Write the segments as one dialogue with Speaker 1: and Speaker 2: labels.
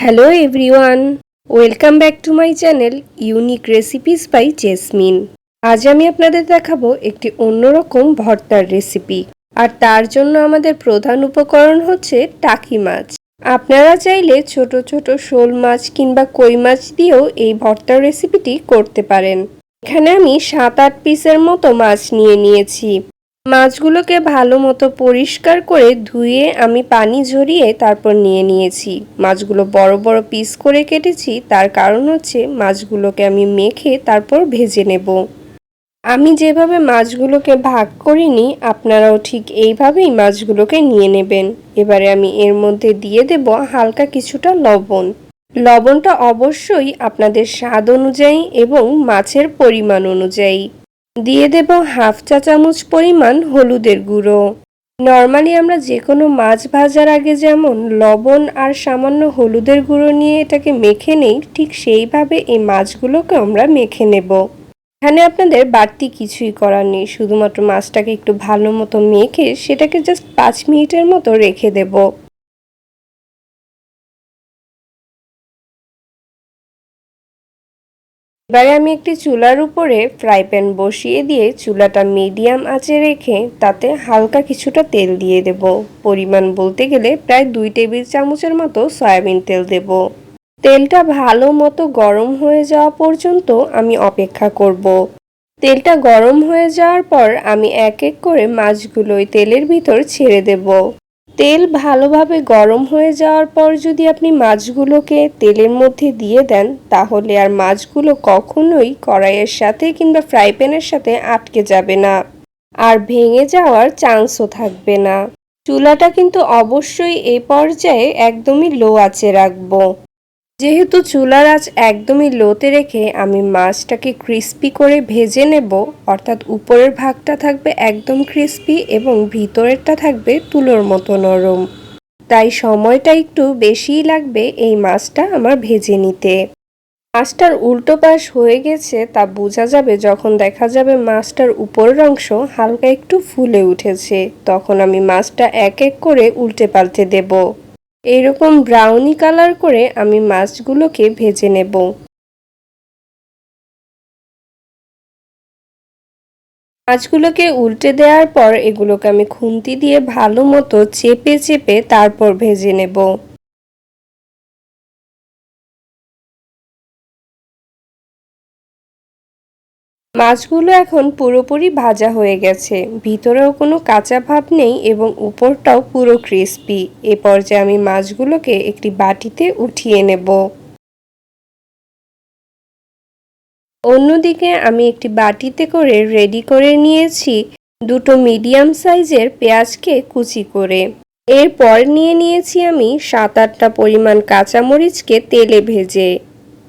Speaker 1: Hello everyone, welcome back to my channel unique recipes by Jasmine. আজ আমি আপনাদের দেখাবো একটি অন্যরকম ভর্তার রেসিপি। আর তার জন্য আমাদের প্রধান উপকরণ হচ্ছে টাকি মাছ। আপনারা চাইলে ছোট ছোট শোল মাছ কিংবা কই মাছ দিয়েও এই ভর্তার রেসিপিটি করতে পারেন। এখানে আমি 7-8 পিসের মতো মাছ নিয়ে নিয়েছি। মাছগুলোকে ভালো মতো পরিষ্কার করে ধুয়ে আমি পানি ঝরিয়ে তারপর নিয়ে নিয়েছি। মাছগুলো বড় বড় পিস করে কেটেছি, তার কারণ হচ্ছে মাছগুলোকে আমি মেখে তারপর ভেজে নেব। আমি যেভাবে মাছগুলোকে ভাগ করিনি, আপনারাও ঠিক এইভাবেই মাছগুলোকে নিয়ে নেবেন। এবারে আমি এর মধ্যে দিয়ে দেব হালকা কিছুটা লবণ। লবণটা অবশ্যই আপনাদের স্বাদ অনুযায়ী এবং মাছের পরিমাণ অনুযায়ী। দিয়ে দেব হাফ চা চামচ পরিমাণ হলুদের গুঁড়ো। নর্মালি আমরা যে কোনো মাছ ভাজার আগে যেমন লবণ আর সামান্য হলুদের গুঁড়ো নিয়ে এটাকে মেখে নেই, ঠিক সেইভাবে এই মাছগুলোকে আমরা মেখে নেব। এখানে আপনাদের বাড়তি কিছুই করার নেই, শুধুমাত্র মাছটাকে একটু ভালো মতো মেখে সেটাকে জাস্ট 5 মিনিটের মতো রেখে দেব। এবারে আমি একটি চুলার উপরে ফ্রাই প্যান বসিয়ে দিয়ে চুলাটা মিডিয়াম আঁচে রেখে তাতে হালকা কিছুটা তেল দিয়ে দেব। পরিমাণ বলতে গেলে প্রায় 2 টেবিল চামচের মতো সয়াবিন তেল দেব। তেলটা ভালো মতো গরম হয়ে যাওয়া পর্যন্ত আমি অপেক্ষা করব। তেলটা গরম হয়ে যাওয়ার পর আমি এক এক করে মাছগুলো ওই তেলের ভিতর ছেড়ে দেব। তেল ভালোভাবে গরম হয়ে যাওয়ার পর যদি আপনি মাছগুলোকে তেলের মধ্যে দিয়ে দেন, তাহলে আর মাছগুলো কখনোই কড়াইয়ের সাথে কিংবা ফ্রাই প্যানের সাথে আটকে যাবে না, আর ভেঙে যাওয়ার চান্সও থাকবে না। চুলাটা কিন্তু অবশ্যই এই পর্যায়ে একদমই লো আঁচে রাখবো। যেহেতু চুলার আঁচ একদমই লোতে রেখে আমি মাছটাকে ক্রিস্পি করে ভেজে নেব, অর্থাৎ উপরের ভাগটা থাকবে একদম ক্রিস্পি এবং ভিতরেরটা থাকবে তুলোর মতো নরম, তাই সময়টা একটু বেশিই লাগবে এই মাছটা আমার ভেজে নিতে। মাছটার উল্টো পাশ হয়ে গেছে তা বোঝা যাবে যখন দেখা যাবে মাছটার উপরের অংশ হালকা একটু ফুলে উঠেছে। তখন আমি মাছটা এক এক করে উল্টে পাল্টে দেব। এইরকম ব্রাউনি কালার করে আমি মাছগুলোকে ভেজে নেব। মাছগুলোকে উল্টে দেওয়ার পর এগুলোকে আমি খুন্তি দিয়ে ভালো মতো চেপে চেপে তারপর ভেজে নেব। মাছগুলো এখন পুরোপুরি ভাজা হয়ে গেছে, ভিতরেও কোনো কাঁচা ভাব নেই এবং উপরটাও পুরো ক্রিস্পি। এ পর্যায়ে আমি মাছগুলোকে একটি বাটিতে উঠিয়ে নেব। অন্যদিকে আমি একটি বাটিতে করে রেডি করে নিয়েছি দুটো মিডিয়াম সাইজের পেঁয়াজকে কুচি করে। এরপর নিয়ে নিয়েছি আমি 7-8টা পরিমাণ কাঁচামরিচকে তেলে ভেজে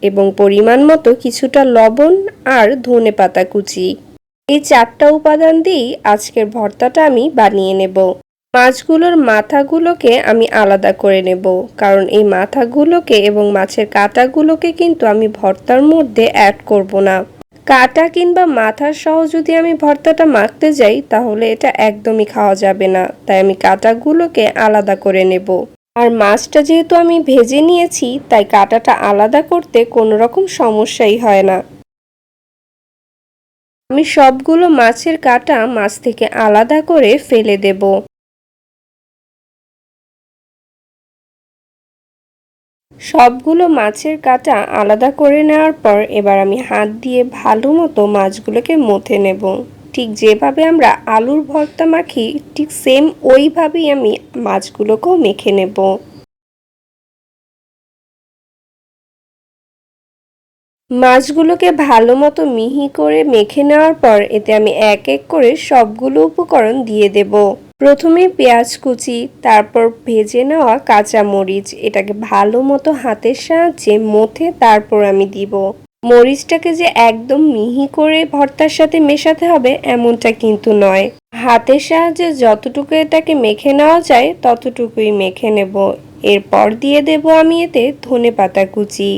Speaker 1: এবং পরিমাণ মতো কিছুটা লবণ আর ধনেপাতা কুচি। এই 4টা উপাদান দিয়েই আজকের ভর্তাটা আমি বানিয়ে নেব। মাছগুলোর মাথাগুলোকে আমি আলাদা করে নেব, কারণ এই মাথাগুলোকে এবং মাছের কাঁটাগুলোকে কিন্তু আমি ভর্তার মধ্যে অ্যাড করব না। কাঁটা কিংবা মাথা সহ যদি আমি ভর্তাটা মাখতে যাই, তাহলে এটা একদমই খাওয়া যাবে না, তাই আমি কাঁটাগুলোকে আলাদা করে নেব। আর মাছটা যেহেতু আমি ভেজে নিয়েছি, তাই কাঁটাটা আলাদা করতে কোনো রকম সমস্যাই হয় না। আমি সবগুলো মাছের কাঁটা মাছ থেকে আলাদা করে ফেলে দেব। সবগুলো মাছের কাঁটা আলাদা করে নেওয়ার পর এবার আমি হাত দিয়ে ভালো মতো মাছগুলোকে মথে নেব। ঠিক যেভাবে আমরা আলুর ভর্তা মাখি, ঠিক সেম ওইভাবেই আমি মাছগুলোকেও মেখে নেব। মাছগুলোকে ভালো মতো মিহি করে মেখে নেওয়ার পর এতে আমি এক এক করে সবগুলো উপকরণ দিয়ে দেব। প্রথমে পেঁয়াজ কুচি, তারপর ভেজে নেওয়া কাঁচা মরিচ, এটাকে ভালো মতো হাতের সাহায্যে মথে তারপর আমি দিব। মরিচটাকে যে একদম মিহি করে ভর্তার সাথে মেশাতে হবে এমনটা কিন্তু নয়, হাতের সাহায্যে যতটুকু এটাকে মেখে নেওয়া যায় ততটুকুই মেখে নেব। এরপর দিয়ে দেব আমি এতে ধনেপাতা কুচি।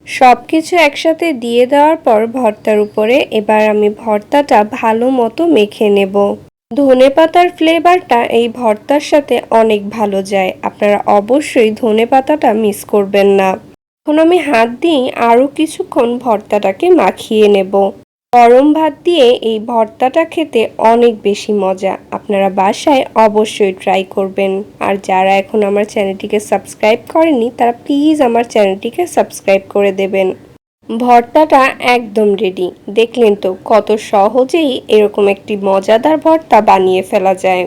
Speaker 1: সবকিছু একসাথে দিয়ে দেওয়ার পর ভর্তার উপরে এবার আমি ভর্তাটা ভালো মতো মেখে নেব। ধনেপাতার ফ্লেভারটা এই ভর্তার সাথে অনেক ভালো যায়। আপনারা অবশ্যই ধনেপাতাটা মিস করবেন না। এখন আমি হাত দিয়ে আরও কিছুক্ষণ ভর্তাটাকে মাখিয়ে নেব। গরম ভাত দিয়ে এই ভর্তাটা খেতে অনেক বেশি মজা। আপনারা বাসায় অবশ্যই ট্রাই করবেন। আর যারা এখন আমার চ্যানেলটিকে সাবস্ক্রাইব করেনি তারা প্লিজ আমার চ্যানেলটিকে সাবস্ক্রাইব করে দেবেন। ভর্তাটা একদম রেডি। দেখলেন তো কত সহজেই এরকম একটি মজাদার ভর্তা বানিয়ে ফেলা যায়।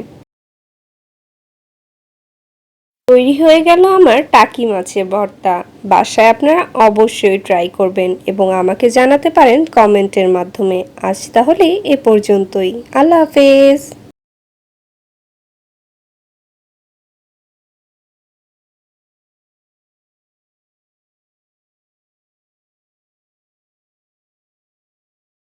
Speaker 1: তৈরি হয়ে গেল আমার টাকি মাছের ভর্তা। বাসায় আপনারা অবশ্যই ট্রাই করবেন এবং আমাকে জানাতে পারেন কমেন্টের মাধ্যমে। আজ তাহলে এ পর্যন্তই। আল্লাহ হাফেজ।